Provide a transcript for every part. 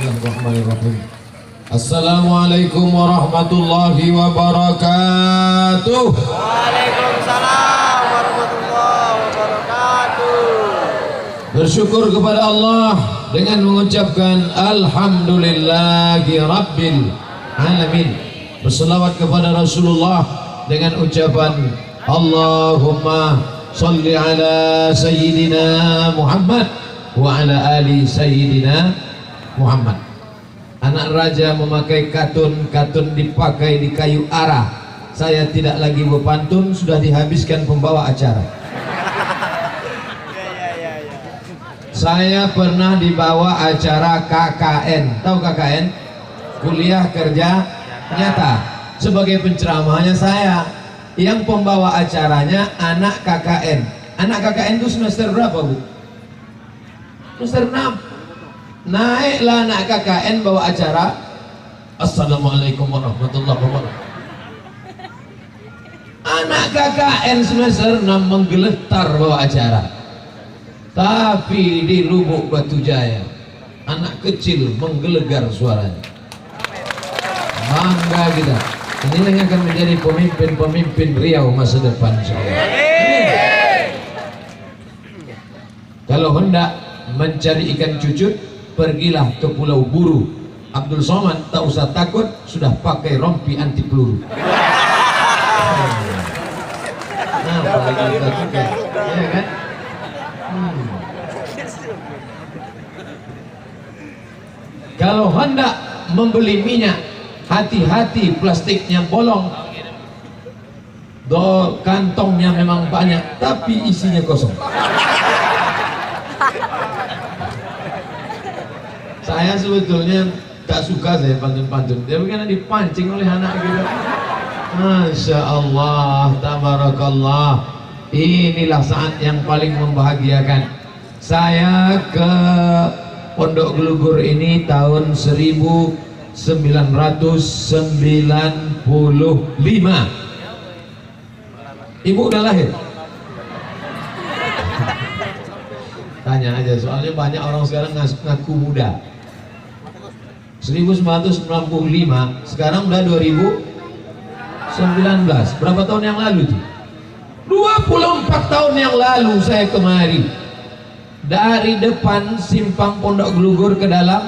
Bismillahirrahmanirrahim. Assalamualaikum warahmatullahi wabarakatuh. Waalaikumsalam warahmatullahi wabarakatuh. Bersyukur kepada Allah dengan mengucapkan Alhamdulillahi Rabbil Alamin. Berselawat kepada Rasulullah dengan ucapan Allahumma salli ala Sayyidina Muhammad wa ala ali Sayyidina Muhammad. Anak raja memakai katun dipakai di kayu arah. Saya tidak lagi berpantun, sudah dihabiskan pembawa acara. Saya pernah dibawa acara KKN. Tahu KKN? Kuliah Kerja Nyata. Sebagai penceramahnya saya, yang pembawa acaranya anak KKN. Anak KKN itu semester berapa, Bu? Semester 6. Naiklah anak KKN bawa acara. Assalamualaikum warahmatullahi wabarakatuh. Anak KKN semester 6 menggeletar bawa acara. Tapi di Lubuk Batu Jaya, anak kecil menggelegar suaranya. Bangga kita. Ini yang akan menjadi pemimpin-pemimpin Riau masa depan, insyaallah. Kalau hendak mencari ikan cucut, pergilah ke Pulau Buru. Abdul Somad tak usah takut, sudah pakai rompi anti peluru. Nah, apalagi kita juga, ya kan? Kalau hendak membeli minyak, hati-hati plastiknya bolong. Kantongnya memang banyak, tapi isinya kosong. Saya sebetulnya tak suka saya pantun-pantun, tapi karena dipancing oleh anak gitu. Masya Allah, tabarakallah. Inilah saat yang paling membahagiakan. Saya ke Pondok Gelugur ini tahun 1995. Ibu udah lahir? Tanya aja, soalnya banyak orang sekarang ngaku muda. 1995, sekarang udah 2019. Berapa tahun yang lalu tuh? 24 tahun yang lalu saya kemari. Dari depan simpang Pondok Gelugur ke dalam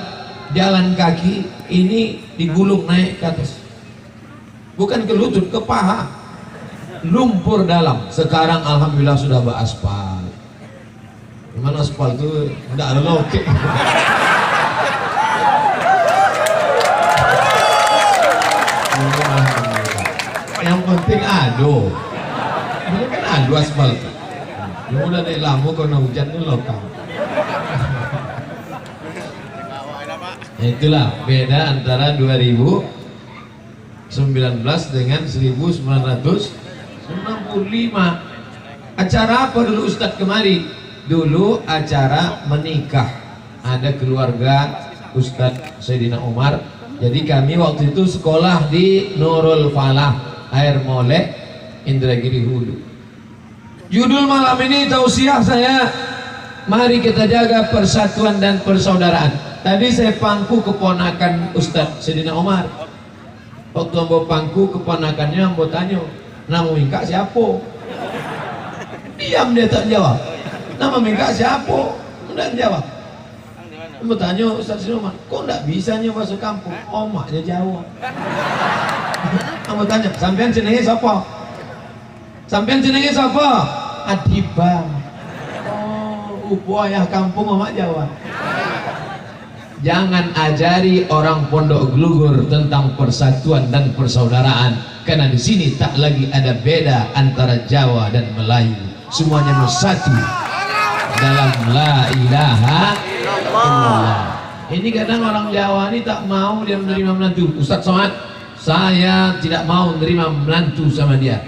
jalan kaki ini digulung naik ke atas. Bukan ke lutut, ke paha. Lumpur dalam. Sekarang alhamdulillah sudah beraspal. Gimana aspal itu? Enggak ada loke. Yang penting ado. Ini kan ado aspal. Ya udah dari lama karena hujan itu lokal. Itulah beda antara 2019 dengan 1995. Acara apa dulu Ustadz kemari? Dulu acara menikah. Ada keluarga Ustadz Sayyidina Umar. Jadi kami waktu itu sekolah di Nurul Falah, Air Molek, Indragiri Hulu. Judul malam ini tausiah saya, mari kita jaga persatuan dan persaudaraan. Tadi saya pangku keponakan Ustadz Sayyidina Umar. Waktu ambo pangku keponakannya, ambo tanya, nama mingkak siapa? Diam dia tak jawab. Nama mingkak siapa? Tidak jawab. Ambo tanya Ustadz Sayyidina Umar, kok tidak bisa nyoba masuk kampung? Omaknya jawab. Ambo tanya, sampean jenenge siapa? Sampean jenenge siapa? Adiba. Oh, upo ayah kampung omak jawab. Jangan ajari orang Pondok Gelugur tentang persatuan dan persaudaraan, karena di sini tak lagi ada beda antara Jawa dan Melayu. Semuanya bersatu dalam la ilaha illallah. Ini kadang orang Jawa ini tak mau dia menerima menantu. Ustadz Somad, saya tidak mau menerima menantu sama dia.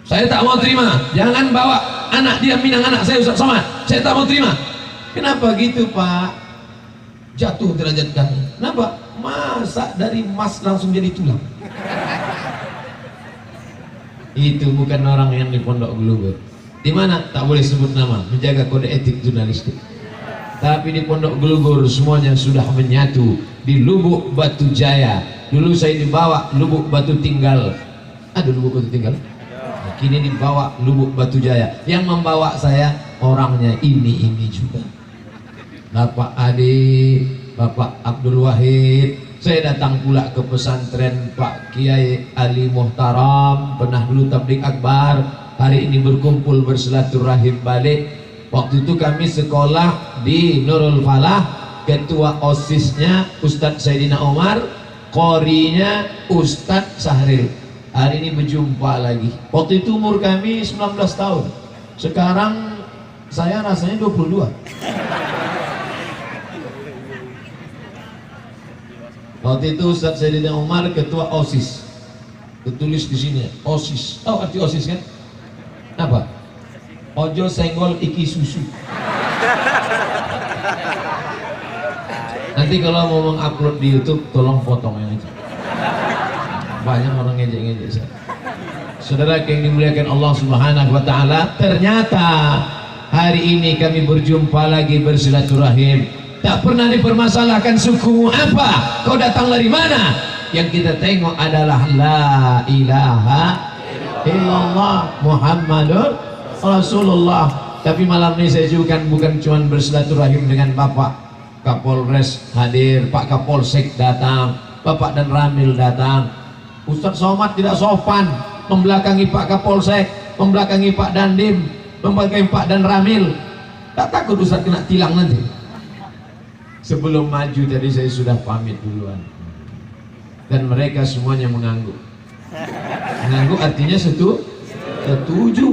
Saya tak mau terima. Jangan bawa anak dia minang anak saya Ustadz Somad. Saya tak mau terima. Kenapa gitu Pak? Jatuh derajat kami. Kenapa? Masa dari emas langsung jadi tulang? Itu bukan orang yang di Pondok Gelugur. Di mana? Tak boleh sebut nama. Menjaga kode etik jurnalistik. Tapi di Pondok Gelugur semuanya sudah menyatu di Lubuk Batu Jaya. Dulu saya dibawa Lubuk Batu Tinggal. Ada Lubuk Batu Tinggal? Nah, kini dibawa Lubuk Batu Jaya. Yang membawa saya orangnya ini juga. Bapak Adi, Bapak Abdul Wahid. Saya datang pula ke pesantren Pak Kiai Ali Muhtaram, pernah dulu tabligh akbar. Hari ini berkumpul bersilaturahim balik. Waktu itu kami sekolah di Nurul Falah, ketua OSIS-nya Ustadz Sayyidina Umar, qorinya Ustadz Sahril. Hari ini berjumpa lagi. Waktu itu umur kami 19 tahun. Sekarang saya rasanya 22. Waktu itu Ustadz Sayyidina Umar ketua OSIS. Tertulis di sini OSIS. Tahu arti OSIS kan? Apa? Ojo senggol iki susu. Nanti kalau mau mengupload di YouTube tolong potong yang itu. Banyak orang ngejek-ngejek saya. Saudara yang dimuliakan Allah Subhanahu wa taala, ternyata hari ini kami berjumpa lagi bersilaturahim. Tak pernah dipermasalahkan sukumu apa, kau datang dari mana. Yang kita tengok adalah la ilaha illallah Muhammadur Rasulullah. Tapi malam ini saya juga bukan cuma bersilaturahim dengan Bapak Kapolres hadir, Pak Kapolsek datang, Bapak dan Ramil datang. Ustadz Somad tidak sopan membelakangi Pak Kapolsek, membelakangi Pak Dandim, membelakangi Pak dan Ramil. Tak takut Ustadz kena tilang nanti? Sebelum maju tadi saya sudah pamit duluan. Dan mereka semuanya mengangguk. Mengangguk artinya setuju.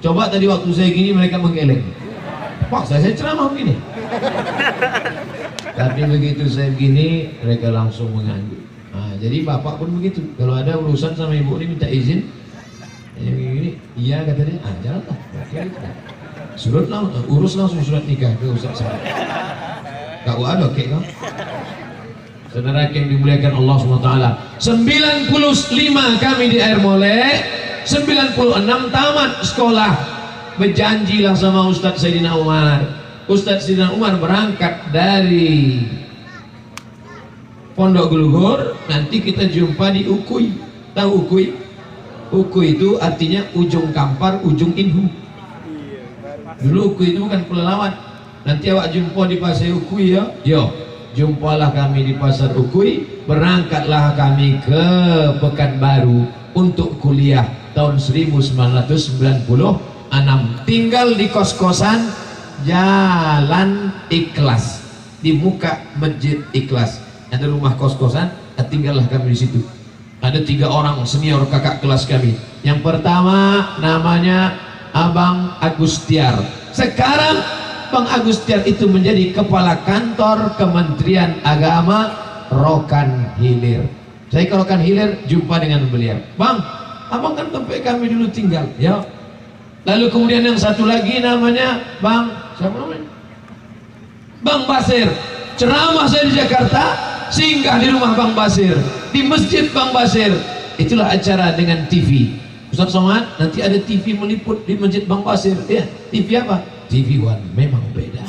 Coba tadi waktu saya gini mereka menggeleng. Pak, saya ceramah begini. Tapi begitu saya begini mereka langsung mengangguk. Nah, jadi Bapak pun begitu. Kalau ada urusan sama ibu ini minta izin. Ini iya kata dia. Ah, jalanlah. Oke. Urus langsung surat nikah ke Ustaz saya. Kau ada kek kau? Saudara yang dimuliakan Allah SWT, 95 kami di Air Molek, 96 tamat sekolah. Berjanjilah sama Ustadz Sayyidina Umar. Ustadz Sayyidina Umar berangkat dari Pondok Gelugur, nanti kita jumpa di Ukui. Tahu Ukui? Ukui itu artinya ujung kampar, ujung inhu. Dulu Ukui itu bukan pelelawan. Nanti awak jumpa di pasar Ukui ya. Yo, jumpalah kami di pasar Ukui. Berangkatlah kami ke Pekanbaru untuk kuliah tahun 1996. Tinggal di kos-kosan Jalan Ikhlas, di muka Masjid Ikhlas. Ada rumah kos-kosan, tinggallah kami di situ. Ada 3 orang senior kakak kelas kami. Yang pertama namanya Abang Agustiar. Sekarang Bang Agustiar itu menjadi kepala kantor Kementerian Agama Rokan Hilir. Saya ke Rokan Hilir jumpa dengan beliau. Bang, abang kan tempat kami dulu tinggal. Ya. Lalu kemudian yang satu lagi namanya Bang, siapa namanya? Bang Basir. Ceramah saya di Jakarta, singgah di rumah Bang Basir, di masjid Bang Basir. Itulah acara dengan TV. Ustaz Somad, nanti ada TV meliput di masjid Bang Basir. Ya, TV apa? TV One, memang beda.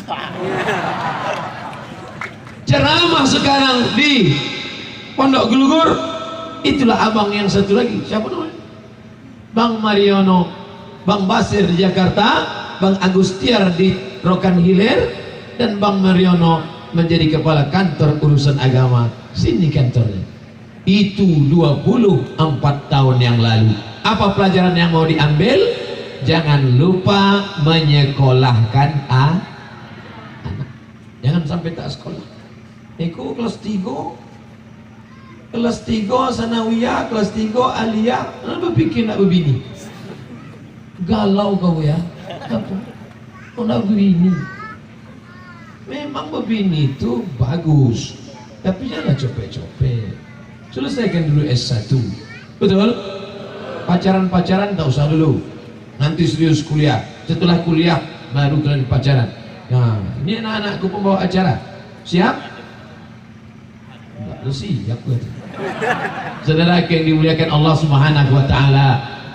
Ceramah sekarang di Pondok Gelugur, itulah abang yang satu lagi. Siapa namanya? Bang Mariono. Bang Basir di Jakarta, Bang Agustiar di Rokan Hilir, dan Bang Mariono menjadi kepala kantor urusan agama. Sini kantornya. Itu 24 tahun yang lalu. Apa pelajaran yang mau diambil? Jangan lupa menyekolahkan anak. Jangan sampai tak sekolah. Aku kelas 3 sanawiyah, kelas 3 aliyah. Kenapa bikin nak begini? Galau kau ya. Kau nak begini. Memang begini itu bagus, tapi jangan copet-copet. Selesaikan dulu S1. Betul? Pacaran-pacaran tak usah dulu. Nanti serius kuliah. Setelah kuliah baru kalian pacaran. Nah, ini anak-anakku pembawa acara. Siap? Enggak siap. Saudara yang dimuliakan Allah Subhanahu wa taala.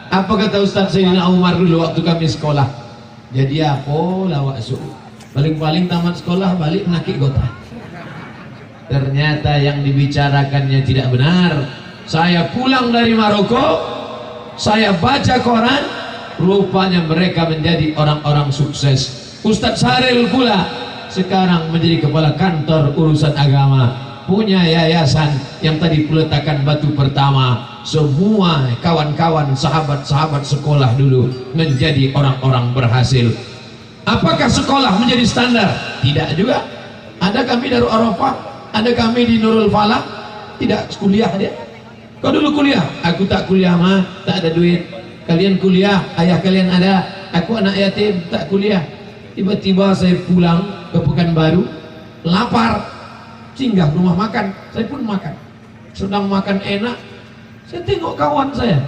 Apa kata Ustaz Sayyidina Umar dulu waktu kami sekolah? Jadi apa lawak suruh? Paling-paling tamat sekolah balik nakik gota. Ternyata yang dibicarakannya tidak benar. Saya pulang dari Maroko, saya baca koran, rupanya mereka menjadi orang-orang sukses. Ustadz Saril pula sekarang menjadi kepala kantor urusan agama, punya yayasan yang tadi peletakan batu pertama. Semua kawan-kawan, sahabat-sahabat sekolah dulu menjadi orang-orang berhasil. Apakah sekolah menjadi standar? Tidak juga. Ada kami Darul Arafah, ada kami di Nurul Falah, tidak kuliah dia. Kau dulu kuliah, aku tak kuliah mah, tak ada duit. Kalian kuliah, ayah kalian ada, aku anak yatim, tak kuliah. Tiba-tiba saya pulang ke Pekanbaru, lapar, singgah rumah makan, saya pun makan. Sedang makan enak, saya tengok kawan saya,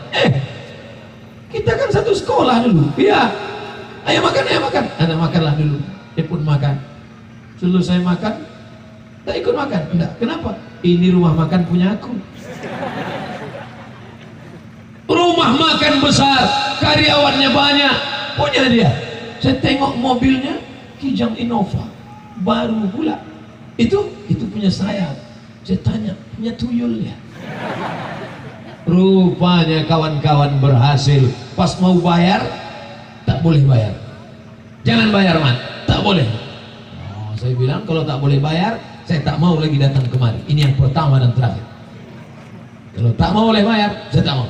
kita kan satu sekolah dulu, iya. Ayo makan, anak makanlah dulu. Dia pun makan. Selesai makan, tak ikut makan. Enggak, kenapa? Ini rumah makan punya aku. Rumah makan besar, karyawannya banyak, punya dia. Saya tengok mobilnya Kijang Innova, baru pula. Itu punya saya. Saya tanya, punya tuyul ya? Rupanya kawan-kawan berhasil. Pas mau bayar, tak boleh bayar. Jangan bayar man, tak boleh. Oh, saya bilang kalau tak boleh bayar, saya tak mau lagi datang kemari. Ini yang pertama dan terakhir. Kalau tak mau boleh bayar, saya tak mau.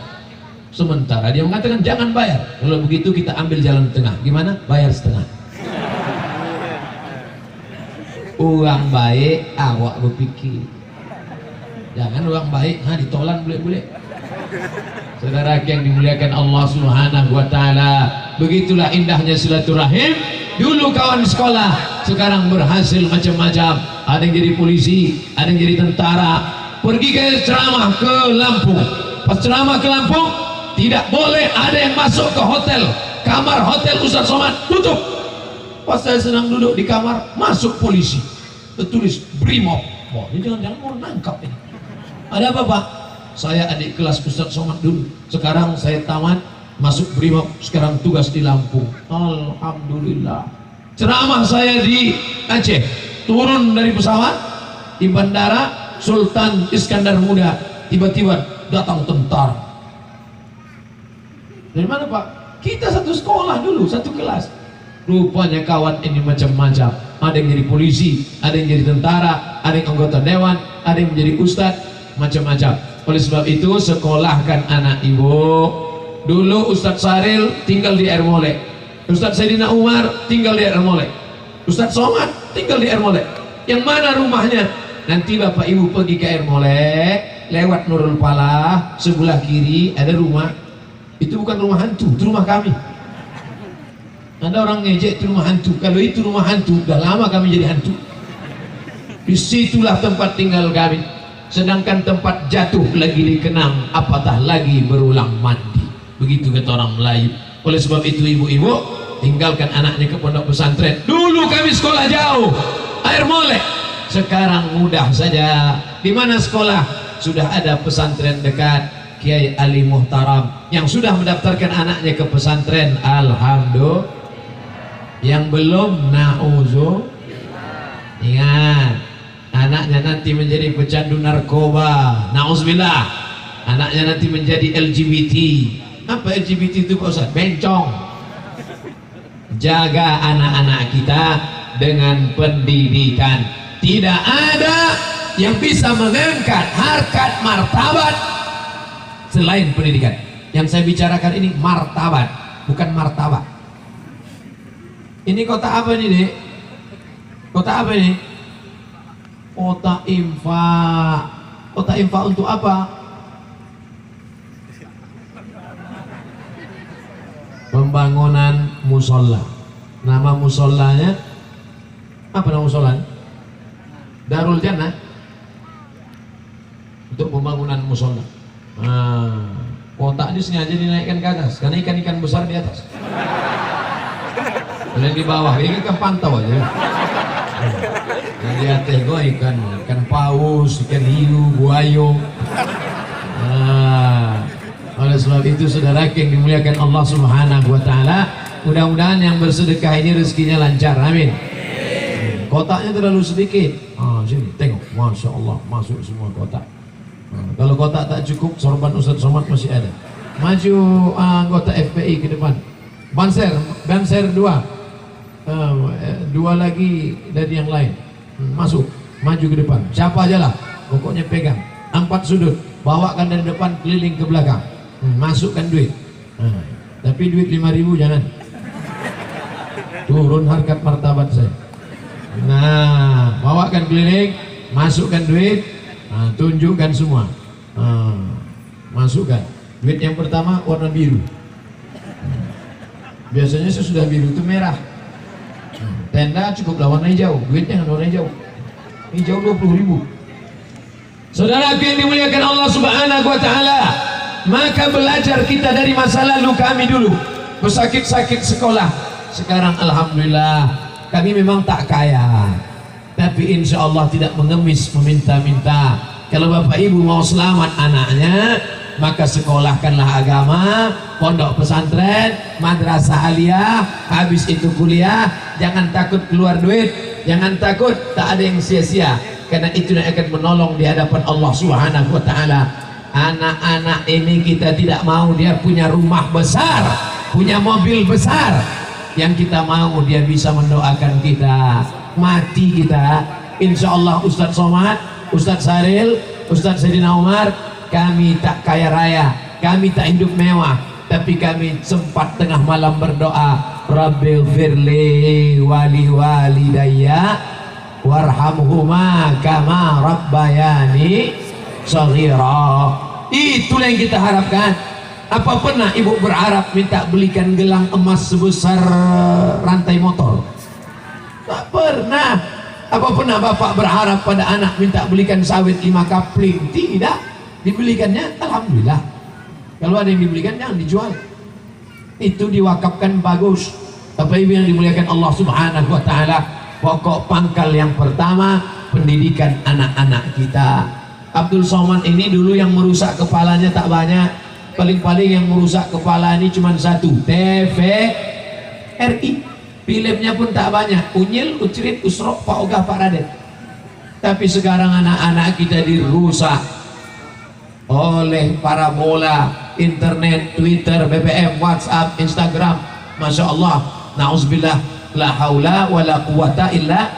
Sementara dia mengatakan jangan bayar. Kalau begitu kita ambil jalan tengah. Gimana? Bayar setengah. Uang baik, awak berpikir. Jangan uang baik, ditolan boleh-boleh. Saudara yang dimuliakan Allah Subhanahu wa taala, begitulah indahnya silaturahim. Dulu kawan sekolah, sekarang berhasil macam-macam. Ada yang jadi polisi, ada yang jadi tentara. Pergi ke ceramah ke Lampung. Pas ceramah ke Lampung, tidak boleh ada yang masuk ke hotel. Kamar hotel Ustaz Somad tutup. Pas saya sedang duduk di kamar, masuk polisi. Tertulis Brimob. Wah, ini jangan-jangan mau nangkap ini. Ada apa Pak? Saya adik kelas Ustaz Somad dulu. Sekarang saya tamat, masuk Brimob, sekarang tugas di Lampung. Alhamdulillah. Ceramah saya di Aceh, turun dari pesawat di bandara Sultan Iskandar Muda, tiba-tiba datang tentara. Dari mana Pak? Kita satu sekolah dulu, satu kelas. Rupanya kawan ini macam-macam. Ada yang jadi polisi, ada yang jadi tentara, ada yang anggota dewan, ada yang menjadi ustadz, macam-macam. Oleh sebab itu sekolahkan anak ibu. Dulu Ustadz Saril tinggal di Air Molek, Ustadz Sayyidina Umar tinggal di Air Molek, Ustadz Somad tinggal di Air Molek. Yang mana rumahnya? Nanti bapak ibu pergi ke Air Molek, lewat Nurul Falah, sebelah kiri ada rumah. Itu bukan rumah hantu, itu rumah kami. Ada orang ngejek itu rumah hantu. Kalau itu rumah hantu, udah lama kami jadi hantu. Disitulah tempat tinggal kami. Sedangkan tempat jatuh lagi dikenang, apatah lagi berulang mandi. Begitu kata orang Melayu. Oleh sebab itu ibu-ibu, tinggalkan anaknya ke pondok pesantren. Dulu kami sekolah jauh, Air Molek. Sekarang mudah saja. Di mana sekolah? Sudah ada pesantren dekat. Kiai Ali Muhtaram yang sudah mendaftarkan anaknya ke pesantren, alhamdulillah. Yang belum, na'udzu. Ingat, anaknya nanti menjadi pecandu narkoba, na'udzubillah. Anaknya nanti menjadi LGBT. Apa LGBT itu Pak Ustaz? Bencong. Jaga anak-anak kita dengan pendidikan. Tidak ada yang bisa mengangkat harkat martabat selain pendidikan. Yang saya bicarakan ini martabat, bukan martabat. Ini kota apa ini, Dek? Kota apa ini? Kota infak. Kota infak untuk apa? Pembangunan musola. Nama musolanya apa nama musolanya? Darul Jannah. Untuk pembangunan musola. Nah, kotak ini sengaja dinaikkan ke atas karena ikan-ikan besar di atas. Yang di bawah ini kan pantau aja. Yang di atas gua ikan paus, ikan hiu, buayo. Nah, oleh sebab itu saudara yang dimuliakan Allah Subhanahu wa taala, mudah-mudahan yang bersedekah ini rezekinya lancar. Amin. kotaknya terlalu sedikit. Sini tengok, masya Allah masuk semua kotak. Kalau kotak tak cukup, sorban Ustaz Somad masih ada. Maju anggota FPI ke depan. Banser 2. Dua lagi dari yang lain. Masuk, maju ke depan. Siapa aja lah, pokoknya pegang. 4 sudut, bawakan dari depan keliling ke belakang. Masukkan duit. Tapi duit 5.000 jangan. Turun harkat martabat saya. Nah, bawakan keliling, masukkan duit, tunjukkan semua. Masukkan. Duit yang pertama warna biru. Biasanya sesudah biru itu merah. Tenda cukuplah warna hijau. Duitnya warna hijau. Hijau 20.000. Saudaraku yang dimuliakan Allah Subhanahu wa taala, maka belajar kita dari masa lalu kami dulu. Bersakit-sakit sekolah. Sekarang alhamdulillah kami memang tak kaya, tapi insya Allah tidak mengemis meminta-minta. Kalau bapak ibu mau selamat anaknya, maka sekolahkanlah agama, pondok pesantren, madrasah aliyah, habis itu kuliah. Jangan takut keluar duit, jangan takut, tak ada yang sia-sia, karena itu yang akan menolong di hadapan Allah Subhanahu wa taala. Anak-anak ini kita tidak mau dia punya rumah besar, punya mobil besar. Yang kita mau dia bisa mendoakan kita, mati kita. Insya Allah Ustadz Somad, Ustadz Saril, Ustadz Sayyidina Umar, kami tak kaya raya, kami tak hidup mewah, tapi kami sempat tengah malam berdoa, Rabbighfirli wali walidayya warhamhuma kama rabbayani shaghira. Itulah yang kita harapkan. Apa pernah ibu berharap minta belikan gelang emas sebesar rantai motor? Tak pernah. Apa pernah bapak berharap pada anak minta belikan sawit 5 kapling? Tidak. Dibelikannya alhamdulillah. Kalau ada yang dibelikan jangan dijual. Itu diwakafkan bagus. Bapak ibu yang dimuliakan Allah Subhanahu wa taala, pokok pangkal yang pertama pendidikan anak-anak kita. Abdul Somad ini dulu yang merusak kepalanya tak banyak. Paling-paling yang merusak kepala ini cuma satu, TVRI. Filmnya pun tak banyak, Unyil, Ucrit, Usrok, Pak Ogah, Pak Raden. Tapi sekarang anak-anak kita dirusak oleh parabola, internet, Twitter, BBM, WhatsApp, Instagram. Masya Allah, na'udzubillah, la haula wa la quwata illa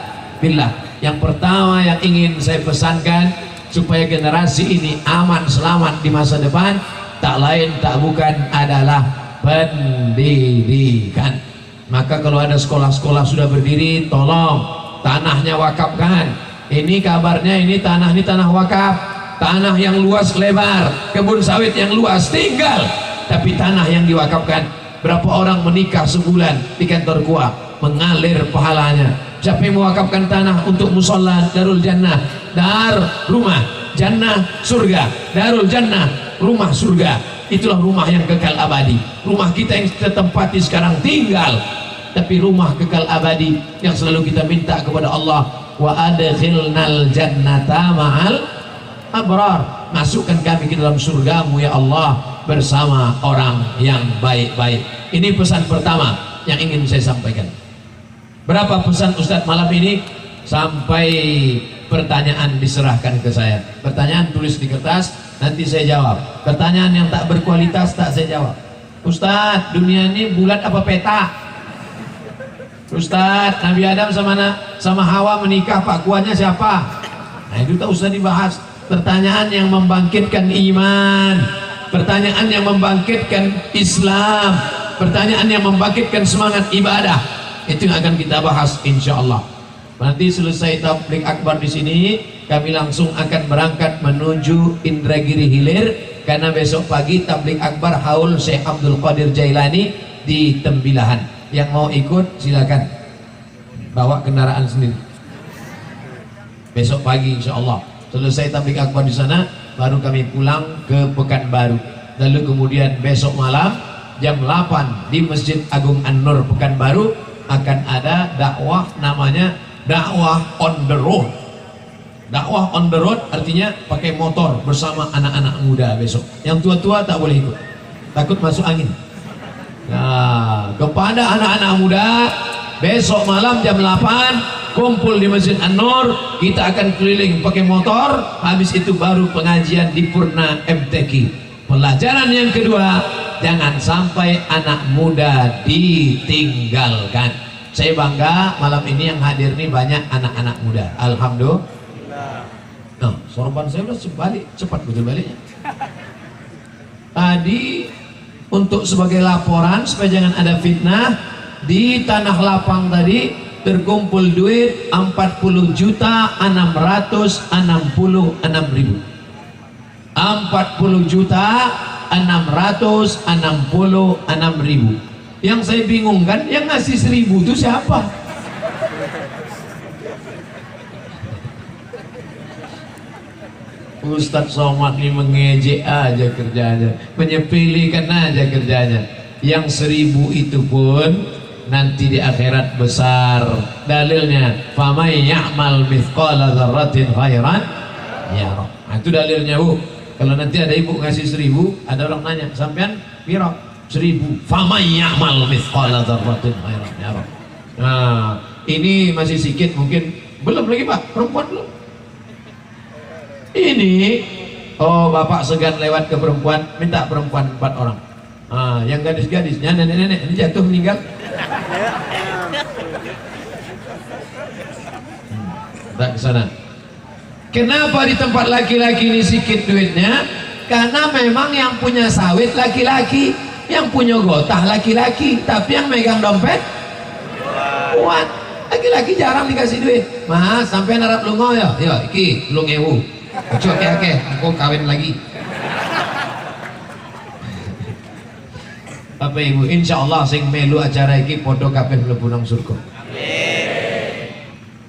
billah. Yang pertama yang ingin saya pesankan supaya generasi ini aman selamat di masa depan, tak lain tak bukan adalah pendidikan. Maka kalau ada sekolah-sekolah sudah berdiri, tolong tanahnya wakafkan. Ini kabarnya ini tanah wakaf, tanah yang luas lebar, kebun sawit yang luas tinggal, tapi tanah yang diwakafkan. Berapa orang menikah sebulan di kantor kuah, mengalir pahalanya. Siapa yang mewakafkan tanah untuk musola Darul Jannah, dar rumah Jannah surga, Darul Jannah rumah surga, itulah rumah yang kekal abadi. Rumah kita yang kita tempati sekarang tinggal, tapi rumah kekal abadi yang selalu kita minta kepada Allah, wa adkhilnal jannata ma'al abrar, masukkan kami ke dalam surgamu ya Allah bersama orang yang baik-baik. Ini pesan pertama yang ingin saya sampaikan. Berapa pesan Ustadz malam ini? Sampai pertanyaan diserahkan ke saya. Pertanyaan tulis di kertas, nanti saya jawab. Pertanyaan yang tak berkualitas tak saya jawab. Ustadz, dunia ini bulat apa peta? Ustadz, Nabi Adam sama Hawa menikah, Pak Kuahnya siapa? Nah itu tak usah dibahas. Pertanyaan yang membangkitkan iman, pertanyaan yang membangkitkan Islam, pertanyaan yang membangkitkan semangat ibadah, itu yang akan kita bahas insya Allah. Nanti selesai tabligh akbar di sini, kami langsung akan berangkat menuju Indragiri Hilir, karena besok pagi tabligh akbar haul Syekh Abdul Qadir Jailani di Tembilahan. Yang mau ikut silakan bawa kendaraan sendiri. Besok pagi insya Allah selesai tabligh akbar di sana, baru kami pulang ke Pekanbaru. Lalu kemudian besok malam jam 8 di Masjid Agung An-Nur Pekanbaru akan ada dakwah, namanya dakwah on the road. Dakwah on the road artinya pakai motor bersama anak-anak muda besok. Yang tua-tua tak boleh ikut, takut masuk angin. Nah, kepada anak-anak muda besok malam jam 8 kumpul di Masjid An-Nur, kita akan keliling pakai motor, habis itu baru pengajian di Purna MTQ. Pelajaran yang kedua, jangan sampai anak muda ditinggalkan. Saya bangga malam ini yang hadir ini banyak anak-anak muda, alhamdulillah. Nah, sorban saya udah balik, cepat betul baliknya. Tadi untuk sebagai laporan supaya jangan ada fitnah, di Tanah Lapang tadi terkumpul duit 40.666.000. 40.666.000. Yang saya bingung kan, yang ngasih 1.000 itu siapa? Ustadz Somad ini mengejek aja kerjanya, menyepelekan aja kerjanya. Yang 1.000 itu pun nanti di akhirat besar. Dalilnya, famay ya'mal mithqala dzarratin khairan yarah. Nah, itu dalilnya, Bu. Kalau nanti ada ibu ngasih 1.000, ada orang nanya, sampean piro? 1.000. Famay ya'mal mithqala dzarratin khairan yarah. Nah, ini masih sedikit mungkin, belum lagi Pak, perempuan belum. Ini, oh bapak segan lewat ke perempuan, minta perempuan 4 orang. Ah, yang gadis-gadisnya nenek-nenek ini jatuh meninggal. Tak ke sana. Kenapa di tempat laki-laki ini sedikit duitnya? Karena memang yang punya sawit laki-laki, yang punya gotah laki-laki, tapi yang megang dompet kuat. Laki-laki jarang dikasih duit. Mas, sampai narap lungo ya? Yo, iki lu ngewu. Oke, aku kawin lagi. Bapak Ibu, insya Allah sing melu acara ini podo kabeh mlebu nang surga. Amin.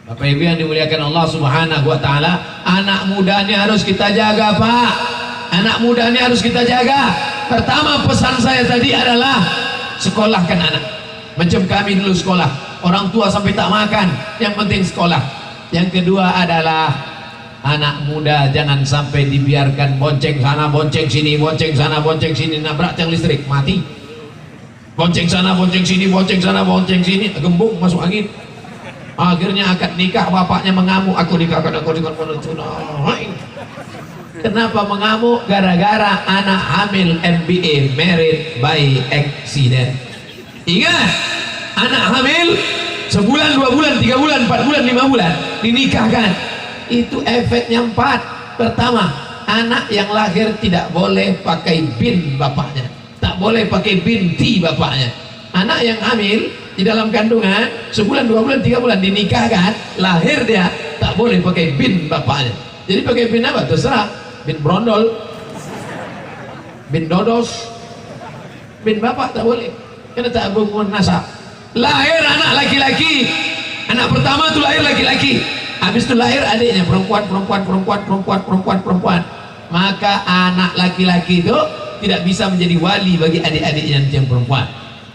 Bapak Ibu yang dimuliakan Allah Subhanahu wa taala, anak muda ini harus kita jaga, Pak. Anak muda ini harus kita jaga. Pertama pesan saya tadi adalah sekolahkan anak. Macam kami dulu sekolah, orang tua sampai tak makan, yang penting sekolah. Yang kedua adalah anak muda jangan sampai dibiarkan bonceng sana bonceng sini, bonceng sana bonceng sini, nabrak tiang listrik mati. Bonceng sana bonceng sini, bonceng sana bonceng sini, gembung masuk angin. Akhirnya akad nikah bapaknya mengamuk, aku nikahkan aku dengan tunai. Kenapa mengamuk? Gara-gara anak hamil MBA, married by accident. Ingat, anak hamil sebulan, 2 bulan, 3 bulan, 4 bulan, 5 bulan dinikahkan. Itu efeknya 4. Pertama, anak yang lahir tidak boleh pakai bin bapaknya, tak boleh pakai binti bapaknya. Anak yang hamil di dalam kandungan sebulan, 2 bulan, 3 bulan dinikahkan, lahir dia tak boleh pakai bin bapaknya. Jadi pakai bin apa? Terserah. Bin brondol, bin dodos, bin bapak tak boleh, karena tak berhubungan nasab. Lahir anak laki-laki, anak pertama itu lahir laki-laki. Habis itu lahir adiknya perempuan. Maka anak laki-laki itu tidak bisa menjadi wali bagi adik-adiknya yang perempuan,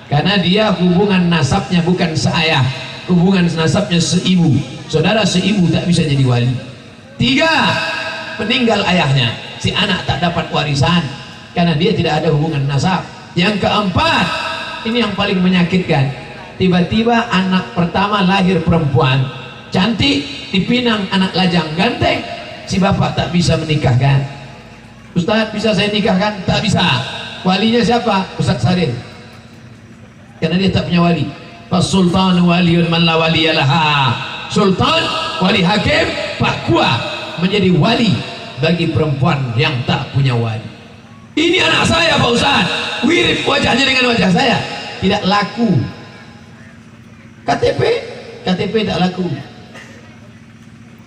karena dia hubungan nasabnya bukan seayah, hubungan nasabnya seibu. Saudara seibu tak bisa jadi wali. 3, meninggal ayahnya, si anak tak dapat warisan karena dia tidak ada hubungan nasab. Yang keempat, ini yang paling menyakitkan, tiba-tiba anak pertama lahir perempuan cantik, dipinang anak lajang ganteng, si bapak tak bisa menikahkan. Ustaz, bisa saya nikahkan? Tak bisa. Walinya siapa? Ustaz Sarin, karena dia tak punya wali. Fasultan waliyun man la waliyalaha. Sultan, wali hakim, Pak Kua menjadi wali bagi perempuan yang tak punya wali. Ini anak saya Pak Ustaz, wirip wajahnya dengan wajah saya, tidak laku. KTP tak laku.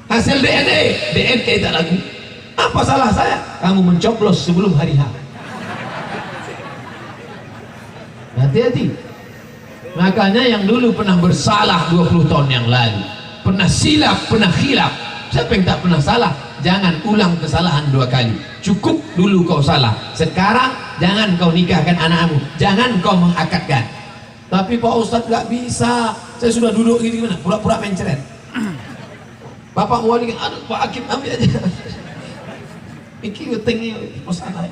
Hasil DNA tak laku. Apa salah saya? Kamu mencoblos sebelum hari H. Hati-hati. Makanya yang dulu pernah bersalah 20 tahun yang lalu, pernah silap, pernah khilaf, siapa yang tak pernah salah? Jangan ulang kesalahan 2 kali. Cukup dulu kau salah, sekarang jangan kau nikahkan anakmu, jangan kau mengakadkan. Tapi Pak Ustadz gak bisa, saya sudah duduk gini, gimana? Pura-pura menceret. Bapak wali kan, aduh Pak Hakim ambil aja. Iki utingnya masalah.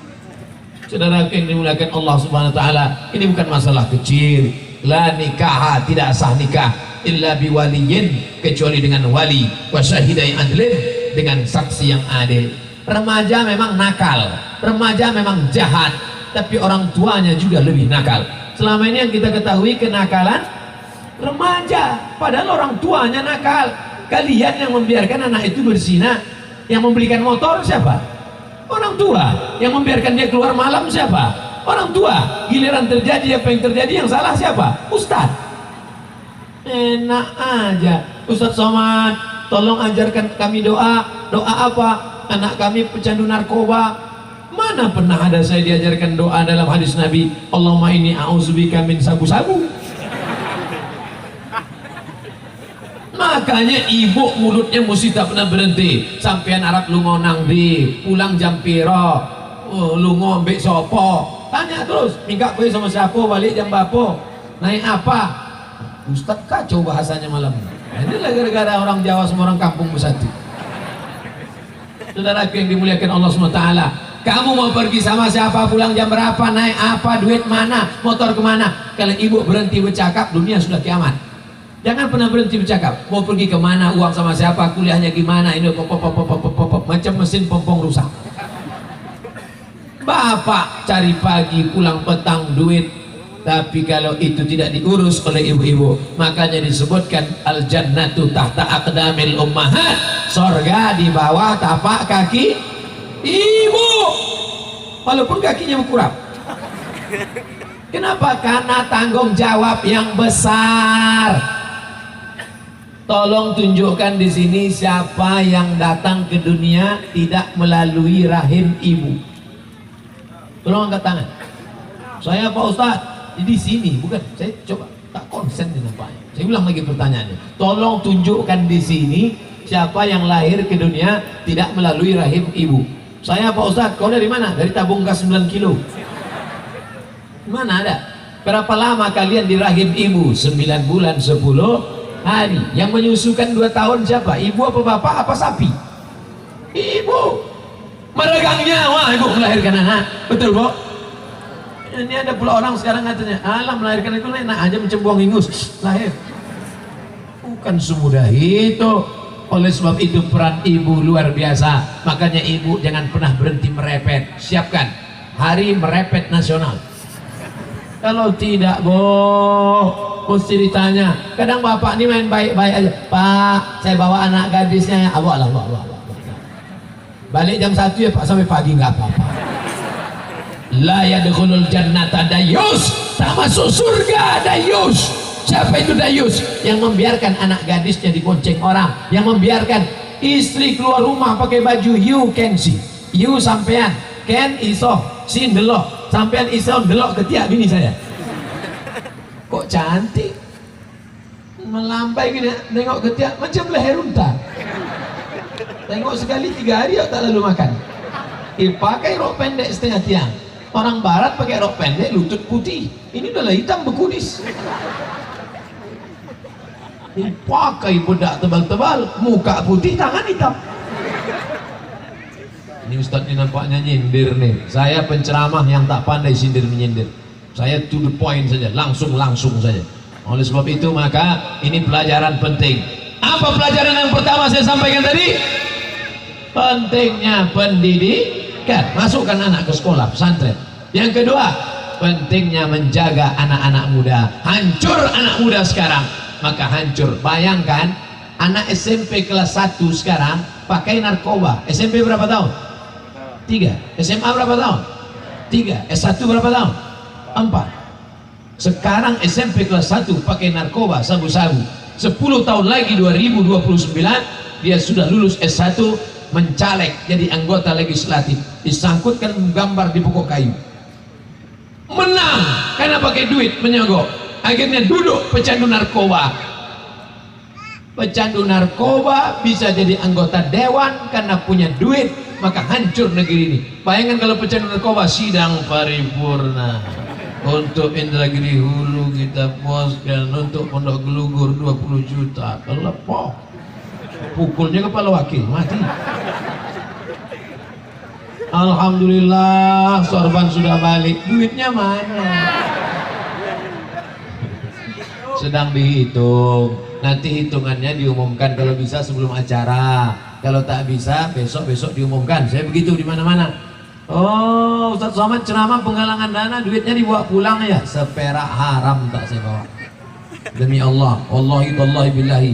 Saudara yang dimuliakan Allah Subhanahu wa taala, ini bukan masalah kecil. La nikah, tidak sah nikah illa biwaliyin, kecuali dengan wali, wasyahidai adlin, dengan saksi yang adil. Remaja memang nakal, remaja memang jahat, tapi orang tuanya juga lebih nakal. Selama ini yang kita ketahui kenakalan remaja, padahal orang tuanya nakal. Kalian yang membiarkan anak itu berzina, yang membelikan motor siapa? Orang tua. Yang membiarkan dia keluar malam siapa? Orang tua. Giliran terjadi apa yang terjadi, yang salah siapa? Ustadz. Enak aja. Ustadz Somad, tolong ajarkan kami doa. Doa apa? Anak kami pecandu narkoba. Mana pernah ada saya diajarkan doa dalam hadis Nabi, Allahumma inni a'udzubika min sabu-sabu. Makanya ibu mulutnya mesti tak pernah berhenti. Sampean Arab lu ngonang di pulang jam piro, lu ngombek sopo, tanya terus, minggat gue sama siapa, balik jam berapa, naik apa? Ustadz kacau bahasanya malam ini. Inilah gara-gara orang Jawa semua orang kampung bersatu. Saudaraku yang dimuliakan Allah SWT, kamu mau pergi sama siapa, pulang jam berapa, naik apa, duit mana, motor kemana? Kalau ibu berhenti bercakap, dunia sudah kiamat. Jangan pernah berhenti bercakap. Mau pergi kemana, uang sama siapa, kuliahnya gimana, ini macam mesin pompong rusak. Bapak cari pagi, pulang petang, duit. Tapi kalau itu tidak diurus oleh ibu-ibu, makanya disebutkan al jannatu tahta aqdamil ummahat, sorga di bawah tapak kaki ibu, walaupun kakinya berkurap. Kenapa? Karena tanggung jawab yang besar. Tolong tunjukkan di sini siapa yang datang ke dunia tidak melalui rahim ibu. Tolong angkat tangan. Saya Pak Ustadz di sini, bukan? Saya coba tak konsen dengan Pak. Saya ulang lagi pertanyaannya. Tolong tunjukkan di sini siapa yang lahir ke dunia tidak melalui rahim ibu. Saya Pak Ustadz, kau dari mana? Dari tabung gas 9 kilo. Mana ada? Berapa lama kalian di rahim ibu? 9 bulan 10 hari. Yang menyusukan 2 tahun siapa? Ibu apa bapak apa sapi? Ibu. Meregang nyawa ibu melahirkan anak. Betul Bu? Ini ada pula orang sekarang katanya, alah melahirkan itu enak aja mencembuang ingus lahir. Bukan semudah itu. Oleh sebab itu peran ibu luar biasa. Makanya ibu jangan pernah berhenti merepet. Siapkan hari merepet nasional. Kalau tidak mesti ditanya. Kadang bapak ini main baik-baik aja. Pak, saya bawa anak gadisnya ya. Bawa. Balik jam 1 ya Pak, sampai pagi nggak apa-apa. La yadkhulul jannata dayus, tak masuk surga dayus. Siapa itu dayus? Yang membiarkan anak gadisnya dibonceng orang, yang membiarkan istri keluar rumah pakai baju you can see, you sampean can iso sin delok, sampean iso delok ketiak bini saya. Kok cantik, melambai gini, nengok ketiak macam leher unta. Tengok sekali 3 hari tak lalu makan. Pakai rok pendek setengah tiang. Orang barat pakai rok pendek lutut putih, ini udah hitam bekudis. Pakai bedak tebal-tebal, muka putih, tangan hitam. Ini Ustadz ini nampaknya nyindir nih. Saya penceramah yang tak pandai sindir menyindir. Saya to the point saja, langsung saja. Oleh sebab itu maka ini pelajaran penting. Apa pelajaran yang pertama saya sampaikan tadi? Pentingnya pendidikan, masukkan anak ke sekolah pesantren. Yang kedua, pentingnya menjaga anak-anak muda. Hancur anak muda sekarang, maka hancur. Bayangkan anak SMP kelas 1 sekarang pakai narkoba. SMP berapa tahun? 3. SMA berapa tahun? 3. S1 berapa tahun? 4. Sekarang SMP kelas 1 pakai narkoba, sabu-sabu. 10 tahun lagi 2029 dia sudah lulus S1, mencalek jadi anggota legislatif, disangkutkan gambar di pokok kayu, menang karena pakai duit menyogok, akhirnya duduk pecandu narkoba. Pecandu narkoba bisa jadi anggota dewan karena punya duit, maka hancur negeri ini. Bayangkan kalau pecandu narkoba sidang paripurna, untuk Indragiri Hulu kita puaskan, untuk Pondok Gelugur 20 juta, kelepok, pukulnya kepala wakil, mati. Alhamdulillah sorban sudah balik, duitnya mana? Sedang dihitung. Nanti hitungannya diumumkan kalau bisa sebelum acara, kalau tak bisa besok-besok diumumkan. Saya begitu di mana-mana. Oh, Ustaz Somad ceramah penggalangan dana, duitnya dibawa pulang ya. Seperak haram tak saya bawa. Demi Allah, wallahi tallahi billahi,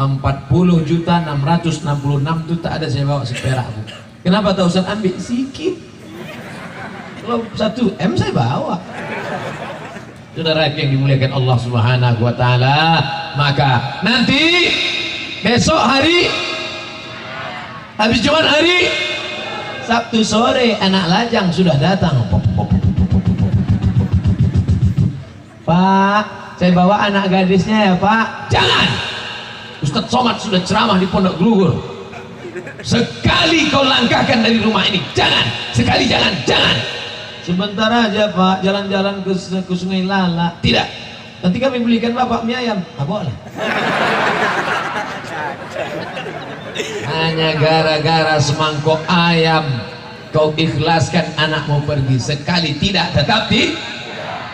40.666 itu tak ada saya bawa seperak. Kenapa tak Ustaz ambil? Sikit. Kalau 1 M saya bawa. Saudara yang dimuliakan Allah Subhanahu wa taala, maka nanti besok hari habis Jumat hari Sabtu sore anak lajang sudah datang. Pak, saya bawa anak gadisnya ya Pak. Jangan. Ustaz Somad sudah ceramah di Pondok Glugur. Sekali kau langkahkan dari rumah ini, jangan. Sekali jangan. Sebentar aja Pak, jalan-jalan ke Sungai Lala. Tidak. Nanti kami belikan Bapak mie ayam. Ah, boleh. Hanya gara-gara semangkok ayam kau ikhlaskan anakmu pergi sekali, tidak, tetap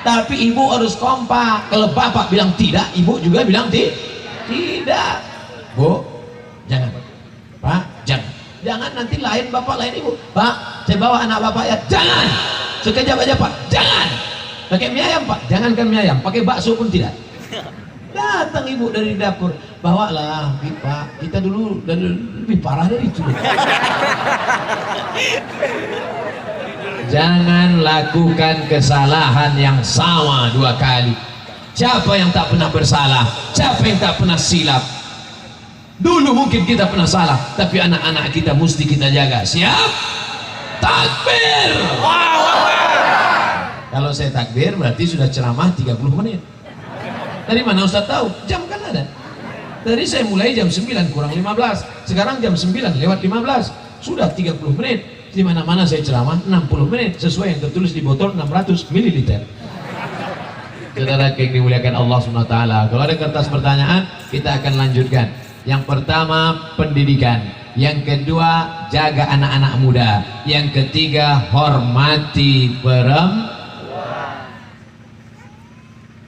tapi ibu harus kompak. Kalau bapak bilang tidak, ibu juga bilang tidak. Bu, jangan. Pak, jangan nanti lain bapak lain ibu. Pak, saya bawa anak bapak ya. Jangan. Sekejap aja Pak, jangan. Pakai mie ayam Pak, jangankan mie ayam, pakai bakso pun tidak. Datang ibu dari dapur, bawalah Pak, kita dulu lebih parah dari itu. Jangan lakukan kesalahan yang sama 2 kali. Siapa yang tak pernah bersalah? Siapa yang tak pernah silap? Dulu mungkin kita pernah salah, tapi anak-anak kita mesti kita jaga. Siap? Takbir. Kalau saya takbir berarti sudah ceramah 30 menit. Dari mana Ustaz tahu? Jam kan ada. Tadi saya mulai jam 9 kurang 15. Sekarang jam 9 lewat 15. Sudah 30 menit. Di mana-mana saya ceramah 60 menit sesuai yang tertulis di botol 600 ml. Saudara yang dimuliakan Allah SWT, kalau ada kertas pertanyaan kita akan lanjutkan. Yang pertama pendidikan, yang kedua jaga anak-anak muda, yang ketiga hormati perempuan.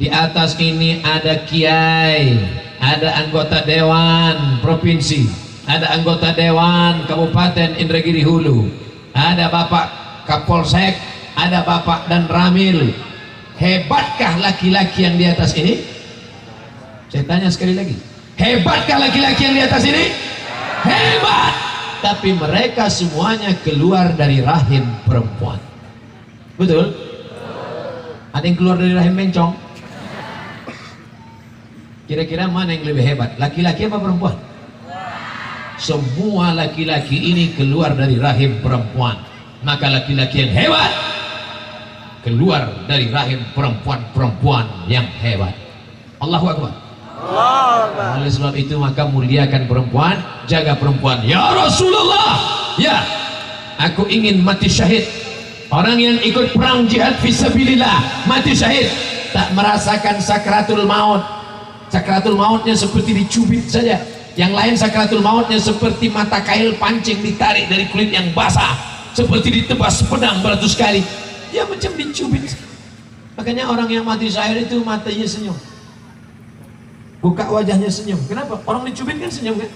Di atas ini ada kiai, ada anggota dewan provinsi, ada anggota dewan kabupaten Indragiri Hulu, ada Bapak Kapolsek, ada Bapak dan Ramil. Hebatkah laki-laki yang di atas ini? Saya tanya sekali lagi, hebatkah laki-laki yang di atas ini? Hebat. Tapi mereka semuanya keluar dari rahim perempuan. Betul? Ada yang keluar dari rahim bencong? Kira-kira mana yang lebih hebat? Laki-laki apa perempuan? Semua laki-laki ini keluar dari rahim perempuan. Maka laki-laki yang hebat keluar dari rahim perempuan-perempuan yang hebat. Allahu Akbar. Oleh sebab itu maka muliakan perempuan, jaga perempuan. Ya Rasulullah, ya, aku ingin mati syahid. Orang yang ikut perang jihad fisabilillah mati syahid, tak merasakan sakratul maut. Sakratul mautnya seperti dicubit saja. Yang lain sakratul mautnya seperti mata kail pancing ditarik dari kulit yang basah, seperti ditebas pedang beratus kali. Ya macam dicubit. Makanya orang yang mati syahid itu matanya senyum, buka wajahnya senyum. Kenapa? Orang dicubit kan senyum kan?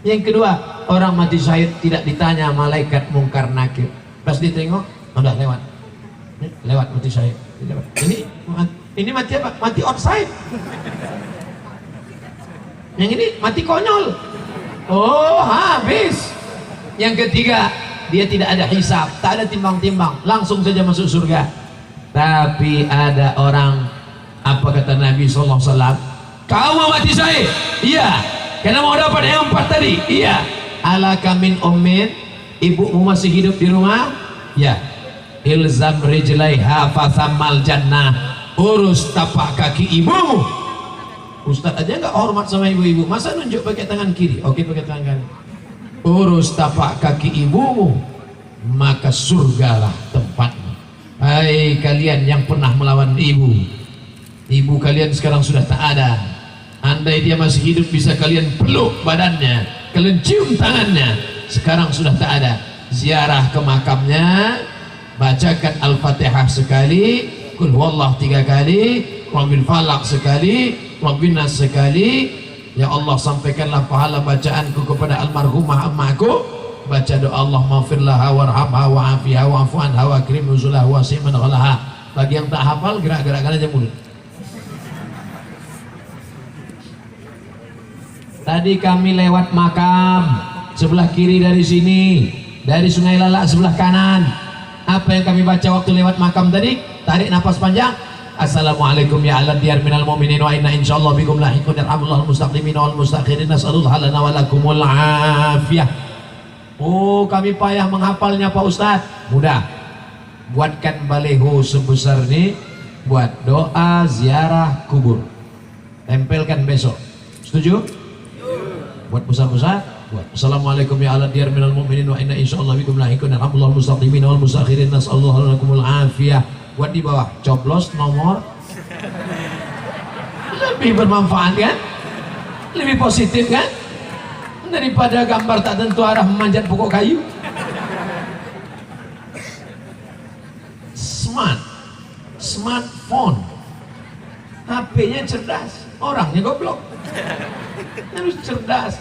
Yang kedua, orang mati syahid tidak ditanya malaikat mungkar nakir. Pas ditengok, udah lewat mati syahid. Ini mati apa? Mati outside. Yang ini mati konyol. Oh, habis. Yang ketiga, dia tidak ada hisab, tak ada timbang-timbang, langsung saja masuk surga. Tapi ada orang, apa kata Nabi SAW? Kau mau mati syahid? Iya. Karena mau dapat yang 4 tadi? Iya. Alaka min ummin, ibumu masih hidup di rumah? Ya. Ilzam rijlaiha fathammal jannah, urus tapak kaki ibumu. Ustaz aja nggak hormat sama ibu-ibu, masa nunjuk pakai tangan kiri? Oke, pakai tangan kanan. Urus tapak kaki ibumu, maka surgalah tempatmu. Hai kalian yang pernah melawan ibu, ibu kalian sekarang sudah tak ada. Andai dia masih hidup bisa kalian peluk badannya, kalian cium tangannya. Sekarang sudah tak ada. Ziarah ke makamnya, bacakan Al-Fatihah sekali, Qul huwallah 3 kali, Rabbil falaq sekali, Rabbin nas sekali. Ya Allah, sampaikanlah pahala bacaanku kepada almarhumah emakku. Baca doa Allah maghfir laha warhamha wa'afiha wa'fu anha wa akrim nuzulah wa siman ghalaha. Bagi yang tak hafal, gerak-gerakkan aja mulut. Tadi kami lewat makam sebelah kiri dari sini, dari Sungai Lala sebelah kanan. Apa yang kami baca waktu lewat makam tadi? Tarik nafas panjang. Assalamualaikum ya ala diyar minal mu'minin wa inna insyaallah bikum lahiqun yarhamullahu al-mustaqimin wal mustakhirin nas'alullah lana wa lakumul afiyah. Oh, kami payah menghafalnya Pak Ustadz. Mudah. Buatkan baleho sebesar ini buat doa ziarah kubur. Tempelkan besok. Setuju? Buat besar-besar. Buat Assalamualaikum ya ala diyar minal mu'minin wa inna insyaallah bikum lahiqun yarhamullahu al-mustaqimin wal mustakhirin nas'alullah lana wa lakumul afiyah. Buat di bawah, coblos nomor. Lebih bermanfaat kan? Lebih positif kan? Daripada gambar tak tentu arah memanjat pokok kayu. Smartphone, HP-nya cerdas, orangnya goblok. Harus cerdas.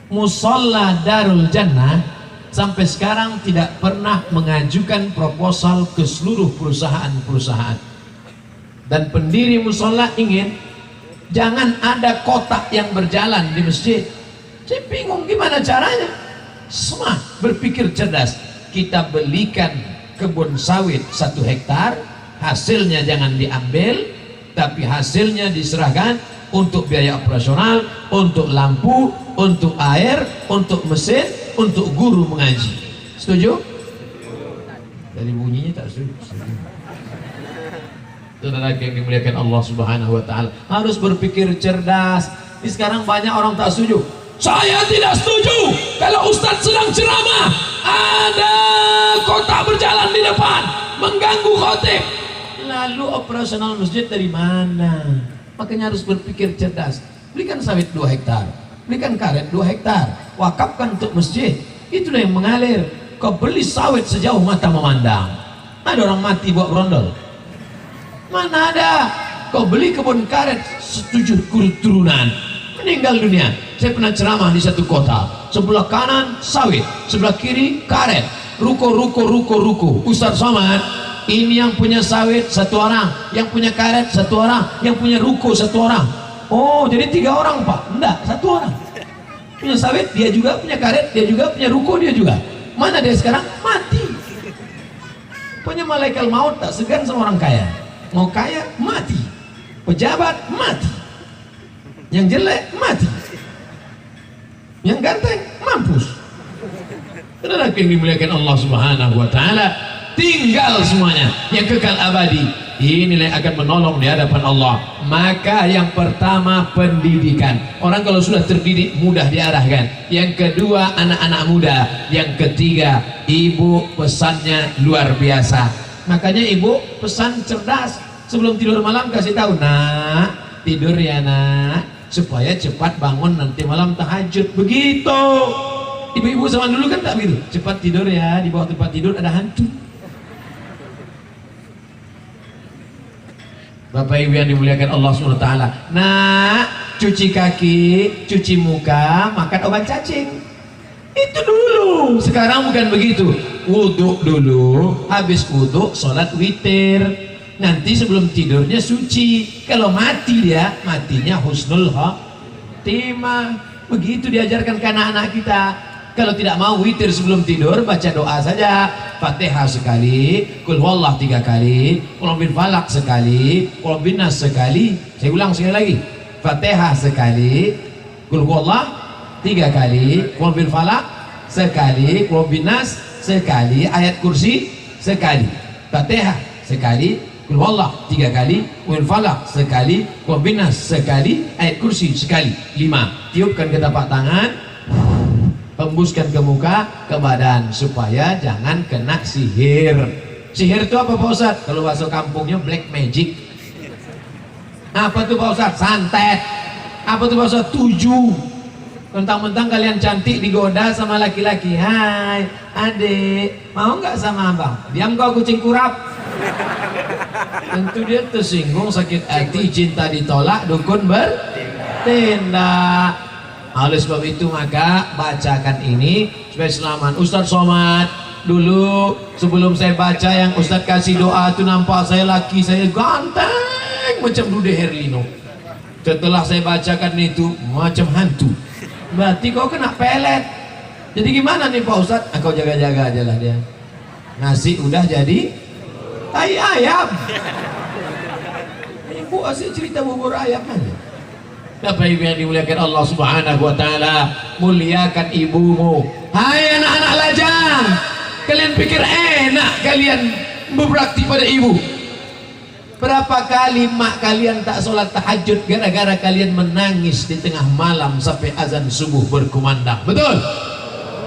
Musolla Darul Jannah sampai sekarang tidak pernah mengajukan proposal ke seluruh perusahaan-perusahaan. Dan pendiri musola ingin jangan ada kotak yang berjalan di masjid. Saya bingung gimana caranya. Smart, berpikir cerdas. Kita belikan kebun sawit 1 hektar, hasilnya jangan diambil, tapi hasilnya diserahkan untuk biaya operasional, untuk lampu, untuk air, untuk mesin, untuk guru mengaji. Setuju? Dari bunyinya tak setuju. Saudara yang dimuliakan Allah Subhanahu wa taala, harus berpikir cerdas. Ini sekarang banyak orang tak setuju. Saya tidak setuju kalau Ustadz sedang ceramah ada kotak berjalan di depan mengganggu khotib. Lalu operasional masjid dari mana? Makanya harus berpikir cerdas. Belikan sawit 2 hektar, belikan karet 2 hektar, wakafkan untuk masjid. Itulah yang mengalir. Kau beli sawit sejauh mata memandang. Ada orang mati buat berondol? Mana ada. Kau beli kebun karet 7 turunan, meninggal dunia. Saya pernah ceramah di satu kota, sebelah kanan sawit, sebelah kiri karet, ruko. Ustadz Somad, ini yang punya sawit 1 orang, yang punya karet 1 orang, yang punya ruko 1 orang. Oh, jadi 3 orang Pak? Enggak, 1 orang. Punya sawit dia juga, punya karet dia juga, punya ruko dia juga. Mana dia sekarang? Mati. Punya malaikat maut tak segan sama orang kaya. Mau kaya mati, pejabat mati, yang jelek mati, yang ganteng mampus. Saudara yang dimuliakan Allah Subhanahu wa taala, tinggal semuanya yang kekal abadi. Inilah yang akan menolong di hadapan Allah. Maka yang pertama pendidikan. Orang kalau sudah terdidik mudah diarahkan. Yang kedua anak-anak muda. Yang ketiga ibu pesannya luar biasa. Makanya ibu pesan cerdas. Sebelum tidur malam kasih tahu, nak tidur ya nak, supaya cepat bangun nanti malam tahajud. Begitu. Ibu-ibu zaman dulu kan tak begitu. Cepat tidur ya, di bawah tempat tidur ada hantu. Bapak Ibu yang dimuliakan Allah SWT, nah cuci kaki, cuci muka, makan obat cacing. Itu dulu. Sekarang bukan begitu. Wudhu dulu, habis wudhu sholat witir, nanti sebelum tidurnya suci. Kalau mati dia, matinya husnul khotimah. Begitu diajarkan ke anak-anak kita. Kalau tidak mau witir sebelum tidur, baca doa saja. Fatihah sekali, Qul huwallah 3 kali, Qul Rabbil falaq sekali, Qul Rabbin nas sekali. Saya ulang sekali lagi. Fatihah sekali, Qul huwallah 3 kali, Qul Rabbil falaq sekali, Qul Rabbin nas sekali, ayat kursi sekali. Fatihah sekali, Qul huwallah 3 kali, Qul falaq sekali, Qul Rabbin nas sekali, ayat kursi sekali. 5. Tiupkan ke tapak tangan, hembuskan ke muka, ke badan, supaya jangan kena sihir. Sihir itu apa Pak Ustadz? Kalau bahasa kampungnya black magic. Apa tuh Pak Ustadz? Santet. Apa tuh Pak Ustadz? Tuju. Mentang-mentang kalian cantik digoda sama laki-laki. Hai adik, mau nggak sama abang? Diam kau kucing kurap. Tentu dia tersinggung, sakit hati, cinta ditolak, dukun bertindak. Oleh sebab itu maka bacakan ini supaya selamat. Ustadz Somad, dulu sebelum saya baca yang Ustadz kasih doa itu nampak saya laki saya ganteng macam Dude Herlino. Setelah saya bacakan itu macam hantu. Berarti kau kena pelet. Jadi gimana nih Pak Ustadz? Kau jaga-jaga aja lah dia. Nasi udah jadi tai ayam. Ibu asli cerita bubur ayam aja. Bapak ibu yang dimuliakan Allah Subhanahu wa taala, muliakan ibumu. Hai anak-anak lajang, kalian pikir enak kalian berbakti pada ibu? Berapa kali mak kalian tak sholat tahajud gara-gara kalian menangis di tengah malam sampai azan subuh berkumandang? Betul?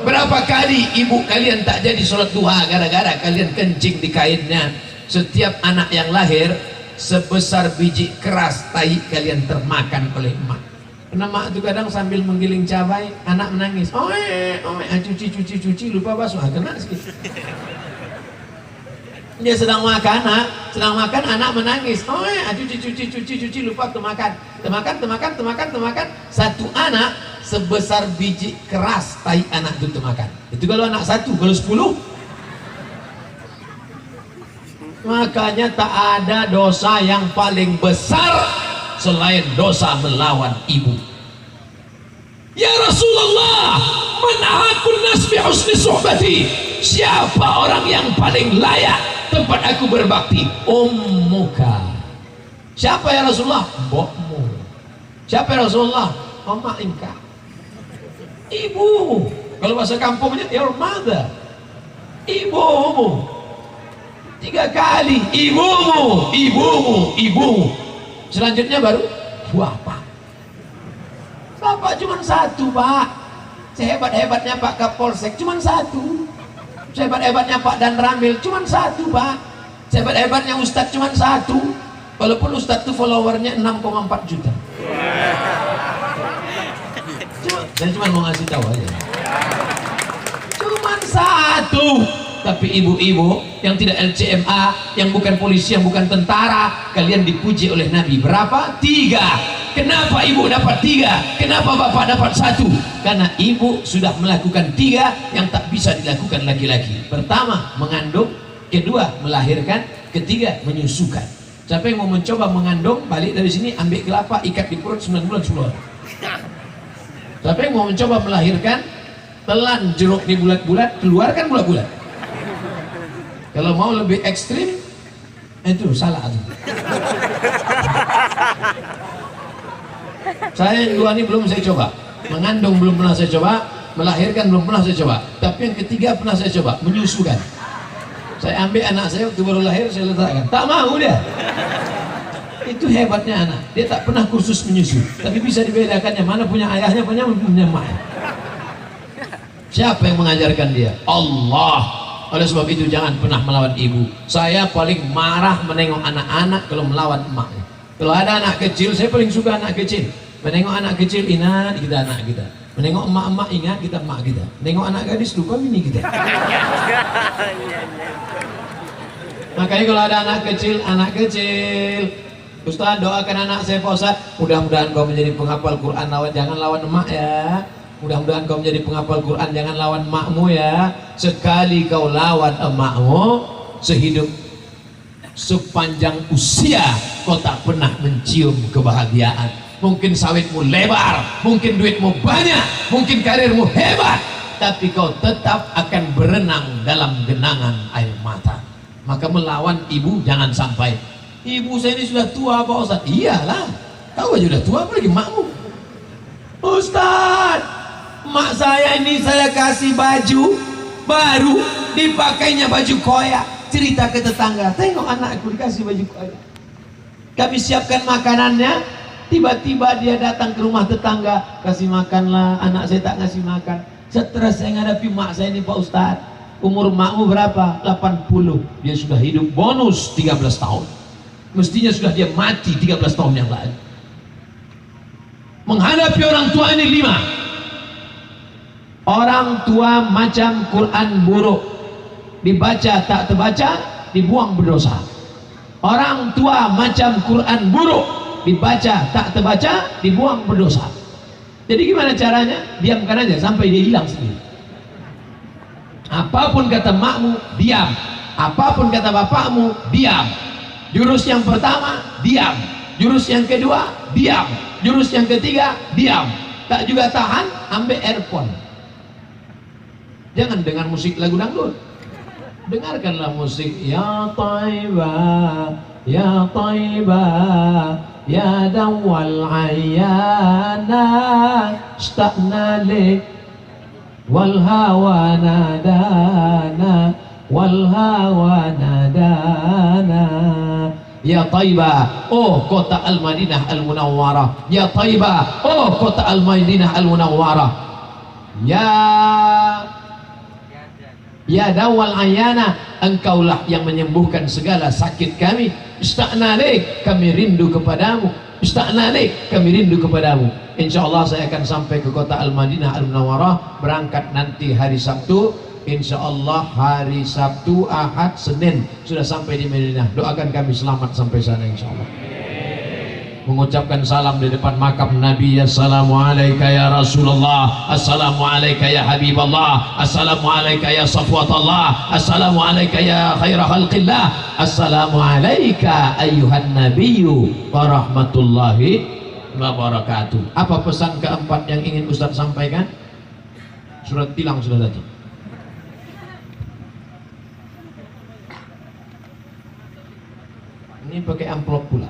Berapa kali ibu kalian tak jadi sholat duha gara-gara kalian kencing di kainnya? Setiap anak yang lahir sebesar biji keras tai kalian termakan oleh emak. Karena mak itu kadang sambil menggiling cabai, anak menangis. Cuci lupa basuh, kena sedikit. Dia sedang makan, anak menangis. Cuci lupa makan. Satu anak sebesar biji keras tai anak itu makan. Itu kalau anak satu, kalau 10. Makanya tak ada dosa yang paling besar selain dosa melawan ibu. Ya Rasulullah, man ahakun nas bi husni suhbati, siapa orang yang paling layak tempat aku berbakti? Ummuka. Siapa ya Rasulullah? Mbokmu. Siapa ya Rasulullah? Mama engkau. Ibu. Kalau bahasa kampungnya your mother. Ibumu. 3 kali ibumu. Selanjutnya baru bapak. Bapak cuma satu, Pak. Sehebat-hebatnya Pak Kapolsek cuma satu. Sehebat-hebatnya Pak Dan Ramil cuma satu, Pak. Sehebat-hebatnya Ustadz cuma satu. Walaupun Ustadz itu followernya 6,4 juta. Saya cuma mau ngasih tahu aja. Cuma satu. Tapi ibu-ibu yang tidak LCMA, yang bukan polisi, yang bukan tentara, kalian dipuji oleh Nabi. Berapa? 3. Kenapa ibu dapat 3? Kenapa bapak dapat 1? Karena ibu sudah melakukan 3 yang tak bisa dilakukan laki-laki. Pertama, mengandung. Kedua, melahirkan. Ketiga, menyusukan. Siapa yang mau mencoba mengandung, balik dari sini, ambil kelapa, ikat di perut 9 bulan 10 hari. Siapa yang mau mencoba melahirkan, telan jeruk di bulat-bulat, keluarkan bulat-bulat. Kalau mau lebih ekstrim, itu salah. Saya yang 2 ini belum saya coba. Mengandung belum pernah saya coba, melahirkan belum pernah saya coba. Tapi yang ketiga pernah saya coba, menyusukan. Saya ambil anak saya waktu baru lahir, saya letakkan. Tak mau dia. Itu hebatnya anak. Dia tak pernah kursus menyusu, tapi bisa dibedakannya mana punya ayahnya, mana punya emaknya. Siapa yang mengajarkan dia? Allah. Oleh sebab itu jangan pernah melawan ibu. Saya paling marah menengok anak-anak kalau melawan emaknya. Kalau ada anak kecil, saya paling suka anak kecil. Menengok anak kecil, ingat kita anak kita. Menengok emak-emak, ingat kita emak kita. Menengok anak gadis, lupa bini kita. Makanya kalau ada anak kecil, Ustaz doakan anak saya Pak Ustaz, mudah-mudahan kau menjadi penghafal Quran, jangan lawan emak ya. Mudah-mudahan kau menjadi penghafal Quran, jangan lawan emakmu ya. Sekali kau lawan emakmu, sepanjang usia kau tak pernah mencium kebahagiaan. Mungkin sawitmu lebar, mungkin duitmu banyak, mungkin karirmu hebat, tapi kau tetap akan berenang dalam genangan air mata. Maka melawan ibu jangan sampai. Ibu saya ini sudah tua Pak Ustaz. Iyalah, kau aja udah tua, apalagi emakmu. Ustaz, mak saya ini saya kasih baju baru, dipakainya baju koyak. Cerita ke tetangga, tengok anakku dikasih baju koyak. Kami siapkan makanannya, tiba-tiba dia datang ke rumah tetangga, kasih makanlah, anak saya tak ngasih makan. Stres saya menghadapi mak saya ini Pak Ustaz. Umur makmu berapa? 80. Dia sudah hidup bonus 13 tahun. Mestinya sudah dia mati 13 tahun yang lalu. Menghadapi orang tua ini 5. Orang tua macam Quran buruk, dibaca tak terbaca, dibuang berdosa. Orang tua macam Quran buruk, dibaca tak terbaca, dibuang berdosa. Jadi gimana caranya? Diamkan aja sampai dia hilang sendiri. Apapun kata makmu, diam. Apapun kata bapakmu, diam. Jurus yang pertama, diam. Jurus yang kedua, diam. Jurus yang ketiga, diam. Tak juga tahan, ambil earphone. Jangan dengar musik lagu dangdut. Dengarkanlah musik ya Taibah, ya Taibah, ya dawal ayyana, ista'na lik wal hawa nadana, wal hawa nadana. Ya Taibah, oh kota Al-Madinah Al-Munawwarah. Ya Taibah, oh kota Al-Madinah Al-Munawwarah. Ya dawal ayana, engkaulah yang menyembuhkan segala sakit kami. Ista'na alaik, kami rindu kepadamu. Ista'na alaik, kami rindu kepadamu. Insyaallah saya akan sampai ke kota Al-Madinah Al-Munawwarah, berangkat nanti hari Sabtu. Insyaallah hari Sabtu, Ahad, Senin sudah sampai di Madinah. Doakan kami selamat sampai sana insyaallah. Mengucapkan salam di depan makam Nabi. Assalamualaikum ya Rasulullah, Assalamualaikum ya Habiballah, Assalamualaikum ya Safwatullah, Assalamualaikum ya khaira khalqillah, Assalamualaikum ayuhan nabiyyu wa rahmatullahi wa barakatuh. Apa pesan keempat yang ingin Ustaz sampaikan? Surat tilang sudah datang. Ini pakai amplop pula.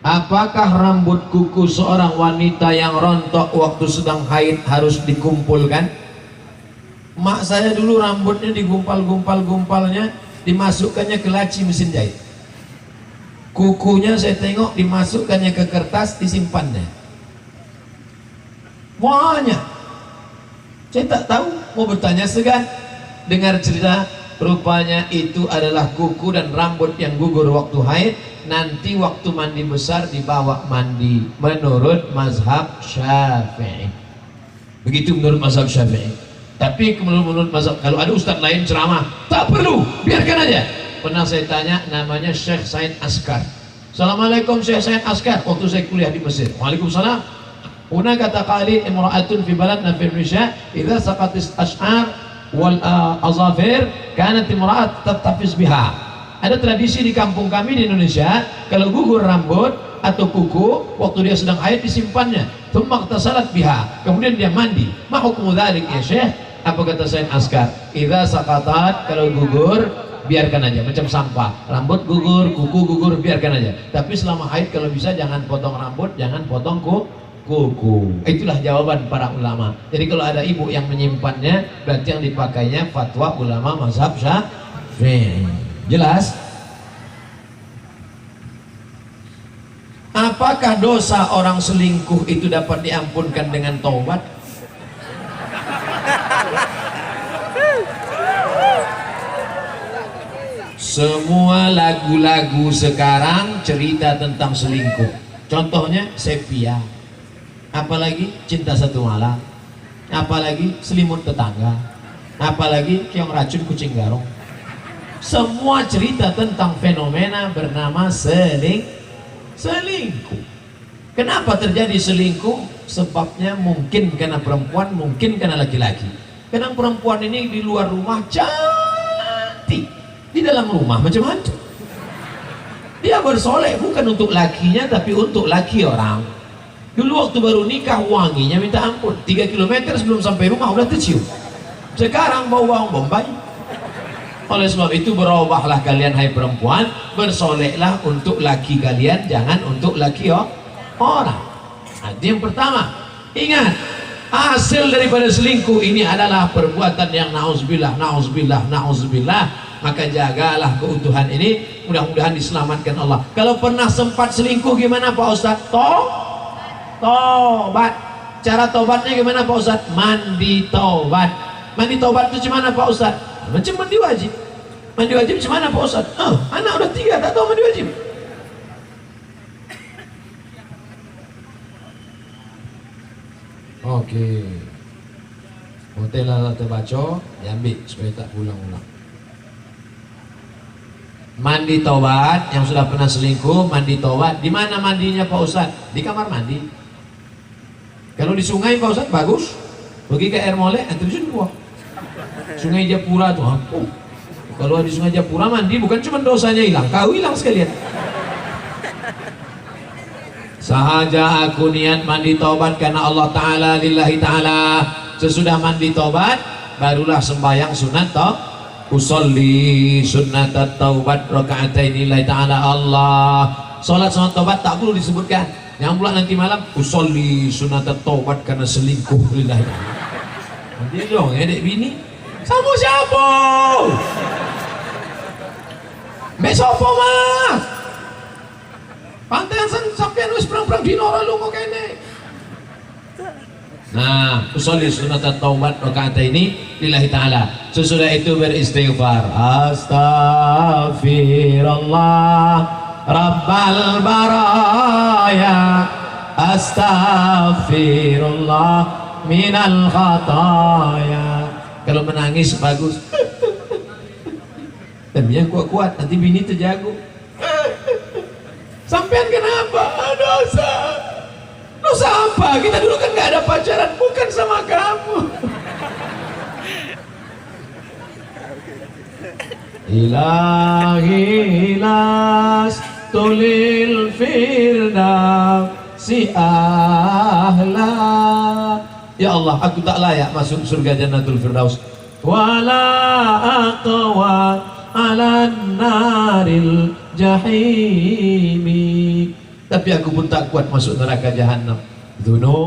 Apakah rambut kuku seorang wanita yang rontok waktu sedang haid harus dikumpulkan? Mak saya dulu rambutnya digumpal-gumpalnya, dimasukkannya ke laci mesin jahit. Kukunya saya tengok dimasukkannya ke kertas, disimpannya. Banyak. Saya tak tahu, mau bertanya segan. Dengar cerita, rupanya itu adalah kuku dan rambut yang gugur waktu haid. Nanti waktu mandi besar dibawa mandi menurut mazhab Syafi'i. Begitu menurut mazhab Syafi'i. Tapi menurut mazhab, kalau ada ustadz lain ceramah, tak perlu, biarkan aja. Pernah saya tanya, namanya Syekh Said Askar. Assalamualaikum Syekh Said Askar, waktu saya kuliah di Mesir. Waalaikumsalam. Una kata kali imra'atun fi baladna fi Indonesia, idza saqatis ash'ar wal azafir kanat imra'at tattafiz biha. Ada tradisi di kampung kami di Indonesia, kalau gugur rambut atau kuku waktu dia sedang haid disimpannya, thumma ightasalat biha, kemudian dia mandi. Ma hukmu dzalik ya Syekh? Apa kata Said Askar? Idza saqatat, kalau gugur biarkan aja, macam sampah. Rambut gugur, kuku gugur, biarkan aja. Tapi selama haid kalau bisa jangan potong rambut, jangan potong kuku. Itulah jawaban para ulama. Jadi kalau ada ibu yang menyimpannya, berarti yang dipakainya fatwa ulama mazhab Syafi'i. Jelas? Apakah dosa orang selingkuh itu dapat diampunkan dengan taubat? Semua lagu-lagu sekarang cerita tentang selingkuh. Contohnya Sepia, apalagi Cinta Satu Malam, apalagi Selimut Tetangga, apalagi Keong Racun Kucing Garong. Semua cerita tentang fenomena bernama selingkuh. Kenapa terjadi selingkuh? Sebabnya mungkin karena perempuan, mungkin karena laki-laki. Kadang perempuan ini di luar rumah cantik, di dalam rumah macam hantu. Dia bersolek bukan untuk lakinya, tapi untuk laki orang. Dulu waktu baru nikah wanginya minta ampun, 3 km sebelum sampai rumah udah tercium. Sekarang bau bawang bombay. Oleh sebab itu berubahlah kalian hai perempuan, bersoleklah untuk laki kalian, jangan untuk laki orang. Itu yang pertama. Ingat, hasil daripada selingkuh ini adalah perbuatan yang na'udzubillah. Maka jagalah keutuhan ini, mudah-mudahan diselamatkan Allah. Kalau pernah sempat selingkuh gimana Pak Ustadz? Tobat. Cara tobatnya gimana Pak Ustadz? Mandi tobat. Mandi tobat itu gimana Pak Ustadz? Macam mandi wajib. Mandi wajib gimana Pak Ustadz? Anak udah 3 tak tahu mandi wajib. Oke. Hotel lah terbaca, diambil supaya tak pulang-ulang. Mandi tobat, yang sudah pernah selingkuh mandi tobat. Di mana mandinya Pak Ustadz? Di kamar mandi. Kalau di sungai Pak Ustadz bagus. Pergi ke air molek, terjun gua. Sungai Japura tuh ampuh. Kalau di sungai Japura mandi bukan cuma dosanya hilang, kau hilang sekalian. Sahaja aku niat mandi taubat karena Allah Ta'ala, lillahi ta'ala. Sesudah mandi taubat barulah sembahyang sunat toh. Usolli sunnat taubat raka'atain lillahi ta'ala. Allah salat sunat taubat tak perlu disebutkan. Yang pula nanti malam usolli sunat taubat karena selingkuh lillahi ta'ala. Nanti dong ya dek bini sama siapa? Besok apa mah? Pantai yang sampai wis perang-perang dino lalu kok kene. Nah, usolli sunat taubat rakaat ini lillahi ta'ala. Sesudah itu beristighfar. Astaghfirullah Rabbal baraya. Astaghfirullah minal khataya. Kalau menangis bagus. Dan yang kuat-kuat nanti bini terjago. Sampean kenapa? Dosa. Dosa apa? Kita dulu kan gak ada pacaran, bukan sama kamu. Ilahi las tulil firdausi ahla. Ya Allah, aku tak layak masuk surga Jannatul Firdaus. Wala aqwa ala naril jahimi. Tapi aku pun tak kuat masuk neraka jahanam. Duno